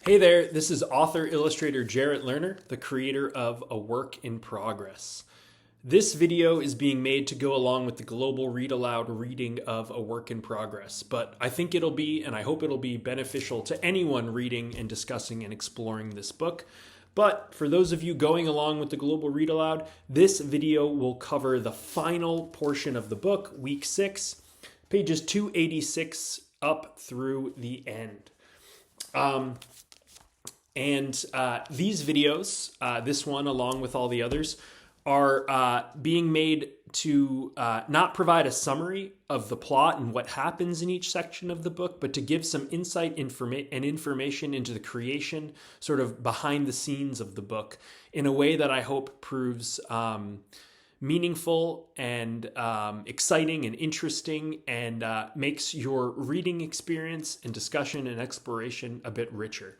Hey there, this is author-illustrator Jarrett Lerner, the creator of A Work in Progress. This video is being made to go along with the global read aloud reading of A Work in Progress, but I think it'll be, and I hope it'll be beneficial to anyone reading and discussing and exploring this book. But for those of you going along with the global read aloud, this video will cover the final portion of the book, week 6, pages 286 up through the end. These videos, this one along with all the others, are being made to not provide a summary of the plot and what happens in each section of the book, but to give some insight and information into the creation, sort of behind the scenes of the book, in a way that I hope proves meaningful and exciting and interesting, and makes your reading experience and discussion and exploration a bit richer.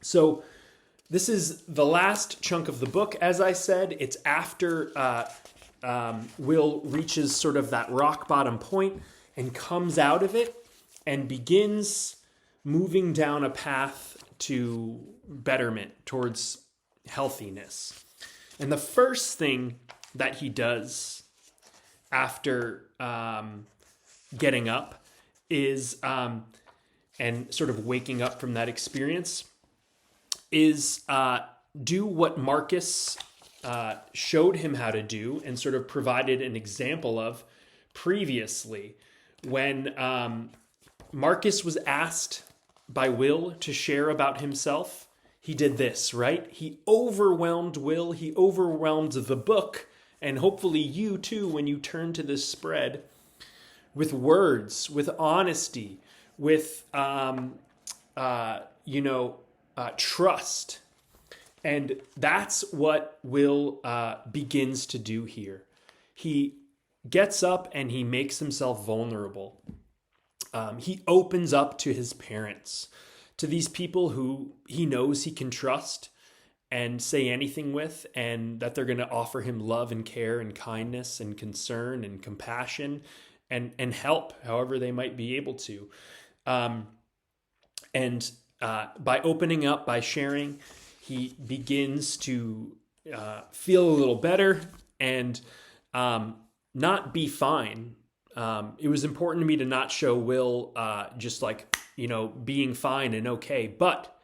So this is the last chunk of the book. As I said, it's after Will reaches sort of that rock bottom point and comes out of it and begins moving down a path to betterment, towards healthiness. And the first thing that he does after getting up is and sort of waking up from that experience is do what Marcus showed him how to do and sort of provided an example of previously. When Marcus was asked by Will to share about himself, he did this, right? He overwhelmed Will, he overwhelmed the book, and hopefully you too when you turn to this spread, with words, with honesty, with trust. And that's what Will begins to do here. He gets up and he makes himself vulnerable. He opens up to his parents, to these people who he knows he can trust and say anything with, and that they're going to offer him love and care and kindness and concern and compassion and help however they might be able to. By opening up, by sharing, he begins to feel a little better and not be fine. It was important to me to not show Will just like, being fine and okay, but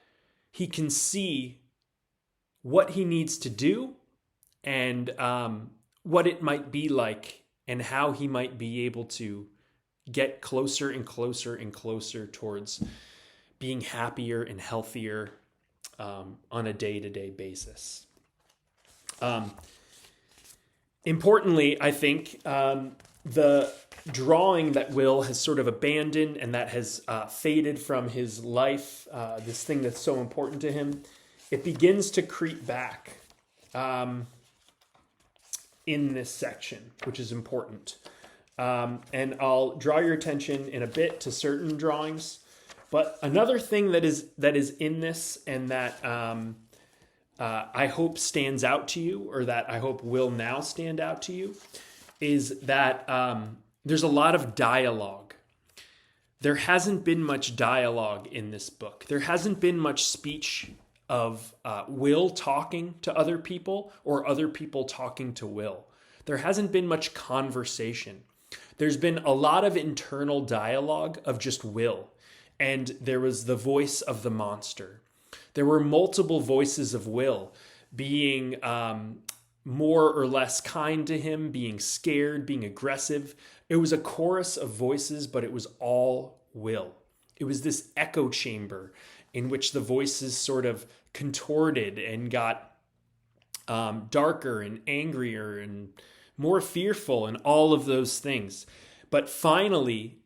he can see what he needs to do and what it might be like and how he might be able to get closer and closer and closer towards being happier and healthier on a day-to-day basis. Importantly, I think the drawing that Will has sort of abandoned and that has faded from his life, this thing that's so important to him, it begins to creep back in this section, which is important. And I'll draw your attention in a bit to certain drawings. But another thing that is in this and that I hope stands out to you, or that I hope will now stand out to you, is that there's a lot of dialogue. There hasn't been much dialogue in this book. There hasn't been much speech of Will talking to other people or other people talking to Will. There hasn't been much conversation. There's been a lot of internal dialogue of just Will. And there was the voice of the monster. There were multiple voices of Will being more or less kind to him, being scared, being aggressive. It was a chorus of voices, but it was all Will. It was this echo chamber in which the voices sort of contorted and got darker and angrier and more fearful and all of those things. But finally,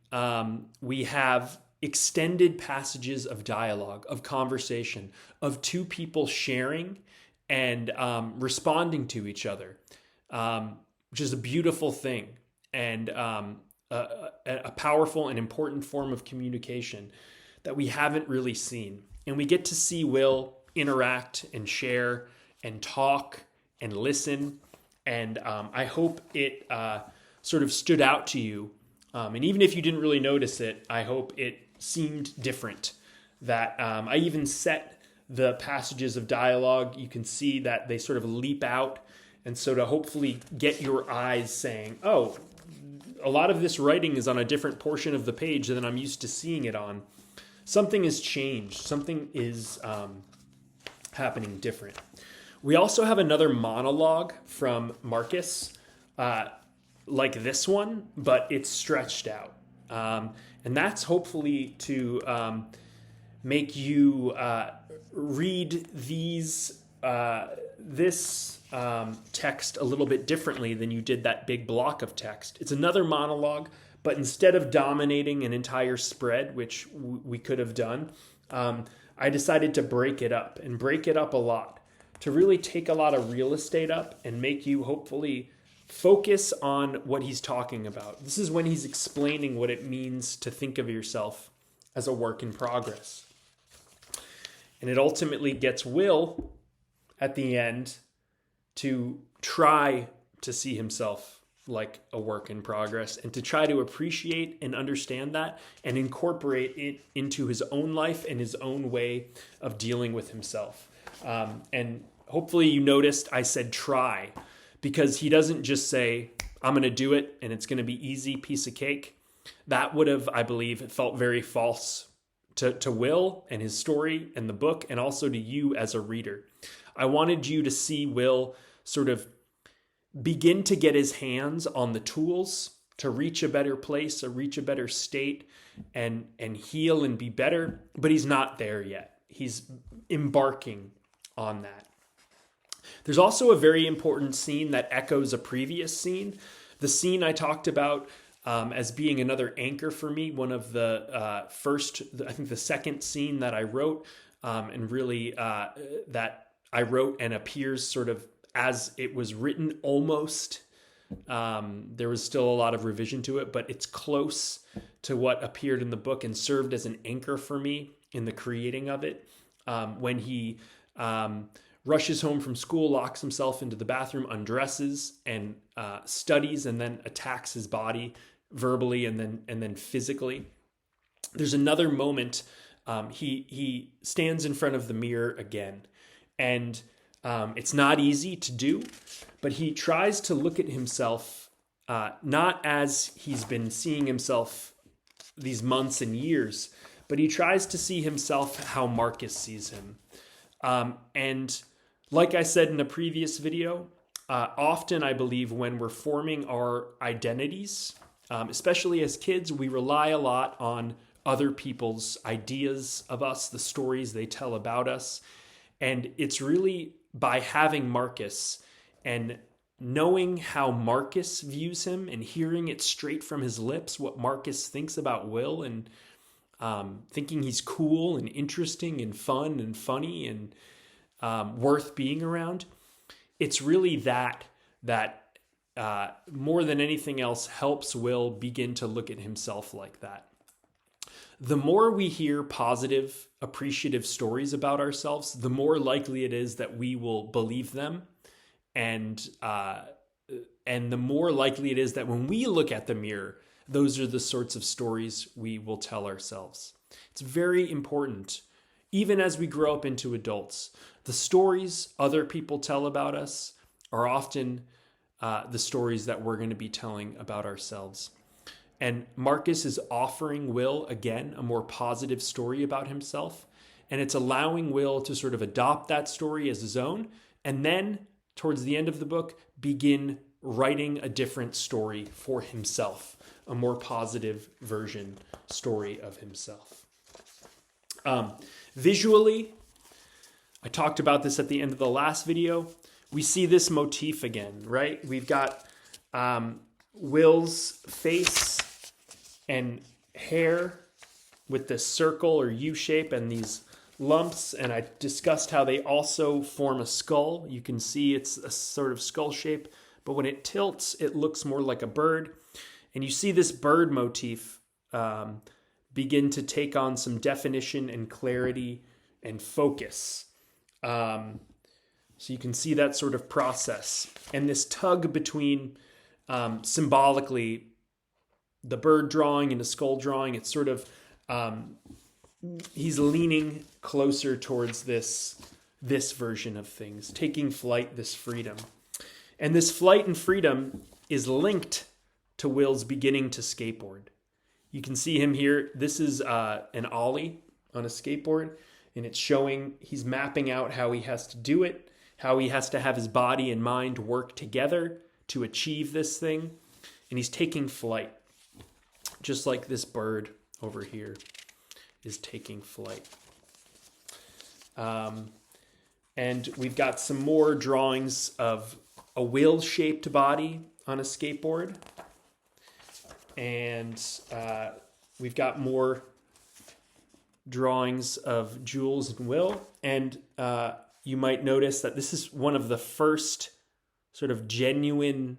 we have extended passages of dialogue, of conversation, of two people sharing and responding to each other, which is a beautiful thing and a powerful and important form of communication that we haven't really seen. And we get to see Will interact and share and talk and listen. And I hope it sort of stood out to you. And even if you didn't really notice it, I hope it seemed different that I even set the passages of dialogue. You can see that they sort of leap out. And so to hopefully get your eyes saying, oh, a lot of this writing is on a different portion of the page than I'm used to seeing it on. Something has changed. Something is happening different. We also have another monologue from Marcus, like this one, but it's stretched out. And that's hopefully to make you read this text a little bit differently than you did that big block of text. It's another monologue, but instead of dominating an entire spread, which we could have done, I decided to break it up a lot, to really take a lot of real estate up and make you hopefully focus on what he's talking about. This is when he's explaining what it means to think of yourself as a work in progress. And it ultimately gets Will at the end to try to see himself like a work in progress and to try to appreciate and understand that and incorporate it into his own life and his own way of dealing with himself. And hopefully you noticed I said try, because he doesn't just say, I'm going to do it and it's going to be easy, piece of cake. That would have, I believe, felt very false to Will and his story and the book, and also to you as a reader. I wanted you to see Will sort of begin to get his hands on the tools to reach a better place, or reach a better state, and heal and be better, but he's not there yet. He's embarking on that. There's also a very important scene that echoes a previous scene. The scene I talked about as being another anchor for me, one of the I think the second scene that I wrote, and really that I wrote and appears sort of as it was written almost. There was still a lot of revision to it, but it's close to what appeared in the book and served as an anchor for me in the creating of it. When he rushes home from school, locks himself into the bathroom, undresses, and studies, and then attacks his body verbally and then physically. There's another moment. He stands in front of the mirror again, and it's not easy to do, but he tries to look at himself not as he's been seeing himself these months and years, but he tries to see himself how Marcus sees him. And like I said in a previous video, often I believe when we're forming our identities, especially as kids, we rely a lot on other people's ideas of us, the stories they tell about us. And it's really by having Marcus and knowing how Marcus views him and hearing it straight from his lips, what Marcus thinks about Will, and thinking he's cool and interesting and fun and funny and worth being around. It's really that more than anything else helps Will begin to look at himself like that. The more we hear positive, appreciative stories about ourselves, the more likely it is that we will believe them, and the more likely it is that when we look at the mirror, those are the sorts of stories we will tell ourselves. It's very important, even as we grow up into adults. The stories other people tell about us are often the stories that we're going to be telling about ourselves. And Marcus is offering Will, again, a more positive story about himself. And it's allowing Will to sort of adopt that story as his own. And then, towards the end of the book, begin writing a different story for himself, a more positive version story of himself. Visually, I talked about this at the end of the last video. We see this motif again, right? We've got Will's face and hair with this circle or U shape and these lumps, and I discussed how they also form a skull. You can see it's a sort of skull shape, but when it tilts, it looks more like a bird. And you see this bird motif begin to take on some definition and clarity and focus. So you can see that sort of process. And this tug between symbolically the bird drawing and the skull drawing, it's sort of he's leaning closer towards this version of things, taking flight, this freedom. And this flight and freedom is linked to Will's beginning to skateboard. You can see him here. This is an ollie on a skateboard, and it's showing he's mapping out how he has to do it, how he has to have his body and mind work together to achieve this thing. And he's taking flight, just like this bird over here is taking flight. And we've got some more drawings of a wheel-shaped body on a skateboard. And we've got more drawings of Jules and Will. And you might notice that this is one of the first sort of genuine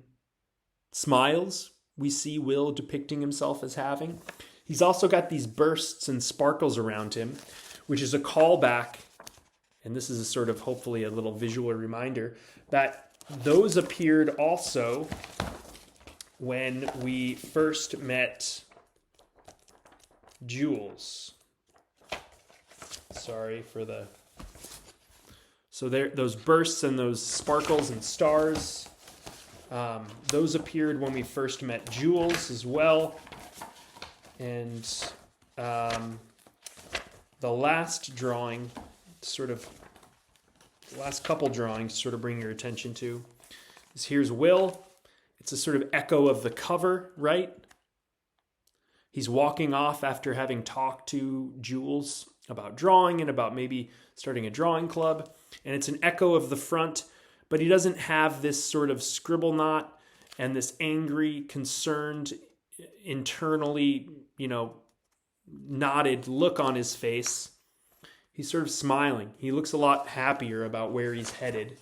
smiles we see Will depicting himself as having. He's also got these bursts and sparkles around him, which is a callback, and this is a sort of hopefully a little visual reminder, that those appeared also when we first met Jules. Sorry for the... So there, those bursts and those sparkles and stars, those appeared when we first met Jules as well. And the last drawing, sort of, the last couple drawings to sort of bring your attention to is here's Will. It's a sort of echo of the cover, right? He's walking off after having talked to Jules about drawing and about maybe starting a drawing club. And it's an echo of the front, but he doesn't have this sort of scribble knot and this angry, concerned, internally, knotted look on his face. He's sort of smiling. He looks a lot happier about where he's headed.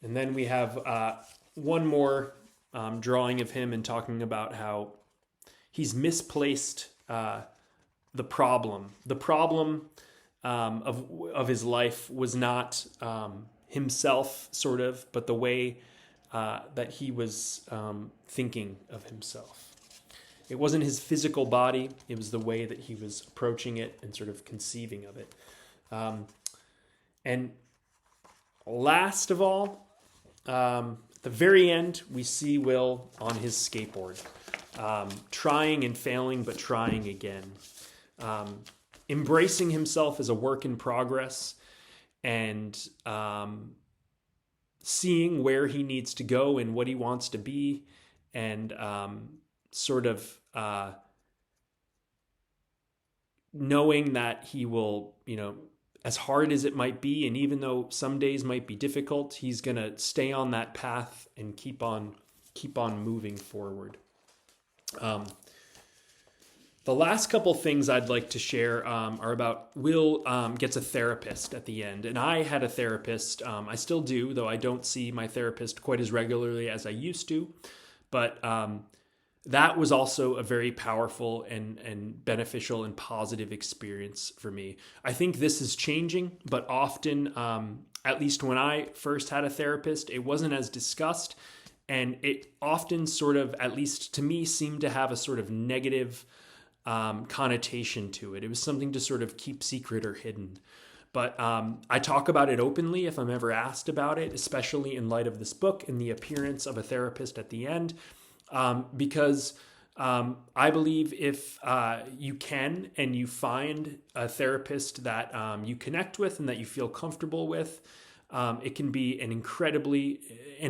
And then we have one more drawing of him and talking about how he's misplaced the problem. The problem of his life was not himself, sort of, but the way that he was thinking of himself. It wasn't his physical body, it was the way that he was approaching it and sort of conceiving of it. And last of all, at the very end, we see Will on his skateboard, trying and failing, but trying again. Embracing himself as a work in progress and seeing where he needs to go and what he wants to be, and sort of knowing that he will, as hard as it might be, and even though some days might be difficult, he's going to stay on that path and keep on moving forward. The last couple things I'd like to share are about Will gets a therapist at the end. And I had a therapist. I still do, though I don't see my therapist quite as regularly as I used to. But that was also a very powerful and beneficial and positive experience for me. I think this is changing, but often, at least when I first had a therapist, it wasn't as discussed. And it often sort of, at least to me, seemed to have a sort of negative connotation to it. It was something to sort of keep secret or hidden. But I talk about it openly if I'm ever asked about it, especially in light of this book and the appearance of a therapist at the end, because I believe if you can and you find a therapist that you connect with and that you feel comfortable with, it can be an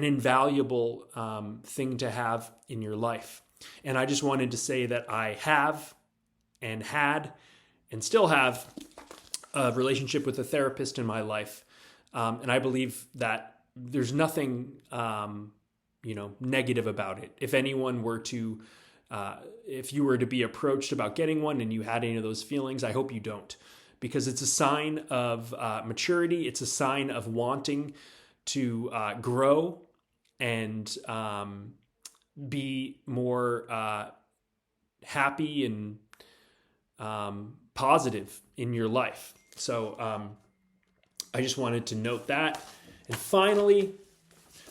invaluable thing to have in your life. And I just wanted to say that I have and had and still have a relationship with a therapist in my life. And I believe that there's nothing, negative about it. If anyone were to, if you were to be approached about getting one and you had any of those feelings, I hope you don't, because it's a sign of maturity. It's a sign of wanting to grow and be more happy and positive in your life. So I just wanted to note that. And finally,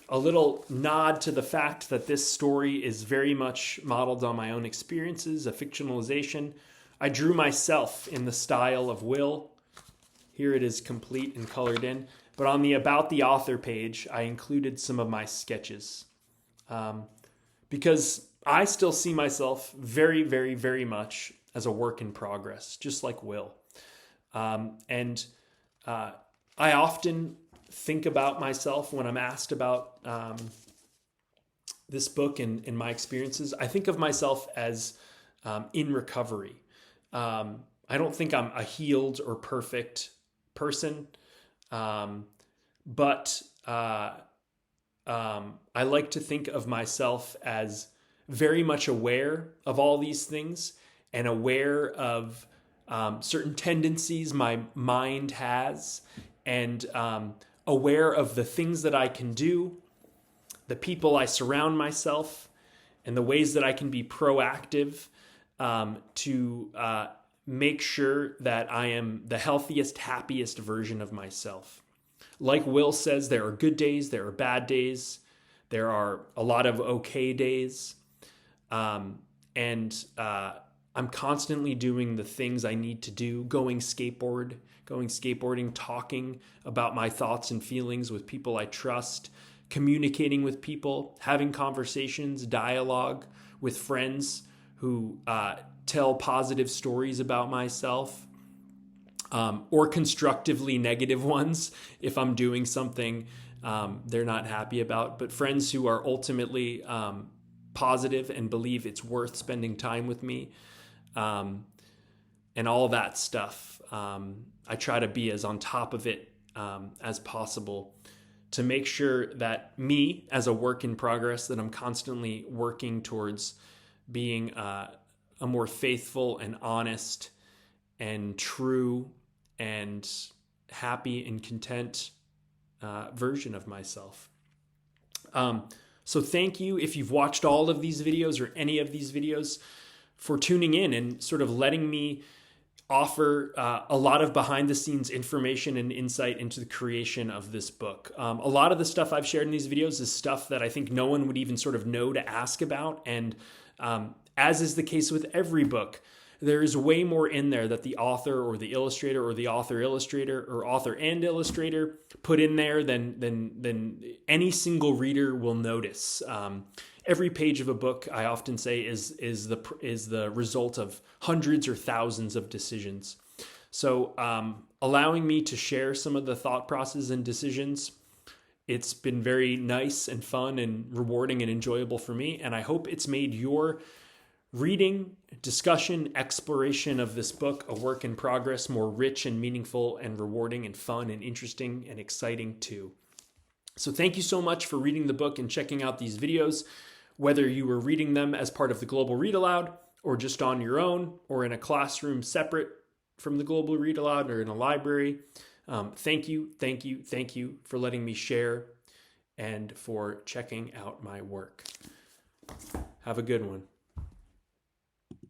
a little nod to the fact that this story is very much modeled on my own experiences, a fictionalization. I drew myself in the style of Will. Here it is complete and colored in. But on the About the Author page, I included some of my sketches. Because I still see myself very, very, very much as a work in progress, just like Will. And I often think about myself when I'm asked about this book and my experiences. I think of myself as in recovery. I don't think I'm a healed or perfect person, but I like to think of myself as very much aware of all these things and aware of certain tendencies my mind has, and aware of the things that I can do, the people I surround myself, and the ways that I can be proactive to make sure that I am the healthiest, happiest version of myself. Like Will says, there are good days, there are bad days, there are a lot of okay days. And I'm constantly doing the things I need to do, going skateboarding, talking about my thoughts and feelings with people I trust, communicating with people, having conversations, dialogue with friends who tell positive stories about myself, or constructively negative ones if I'm doing something they're not happy about, but friends who are ultimately positive and believe it's worth spending time with me, and all that stuff. I try to be as on top of it as possible to make sure that me, as a work in progress, that I'm constantly working towards being a more faithful and honest and true and happy and content version of myself. So thank you, if you've watched all of these videos or any of these videos, for tuning in and sort of letting me offer a lot of behind the scenes information and insight into the creation of this book. A lot of the stuff I've shared in these videos is stuff that I think no one would even sort of know to ask about. And as is the case with every book, there's way more in there that the author or the illustrator or the author illustrator or author and illustrator put in there than any single reader will notice. Every page of a book, I often say, is the result of hundreds or thousands of decisions. So allowing me to share some of the thought processes and decisions, it's been very nice and fun and rewarding and enjoyable for me. And I hope it's made your reading, discussion, exploration of this book, A Work in Progress, more rich and meaningful and rewarding and fun and interesting and exciting too. So thank you so much for reading the book and checking out these videos, whether you were reading them as part of the Global Read Aloud or just on your own or in a classroom separate from the Global Read Aloud or in a library. Thank you for letting me share and for checking out my work. Have a good one.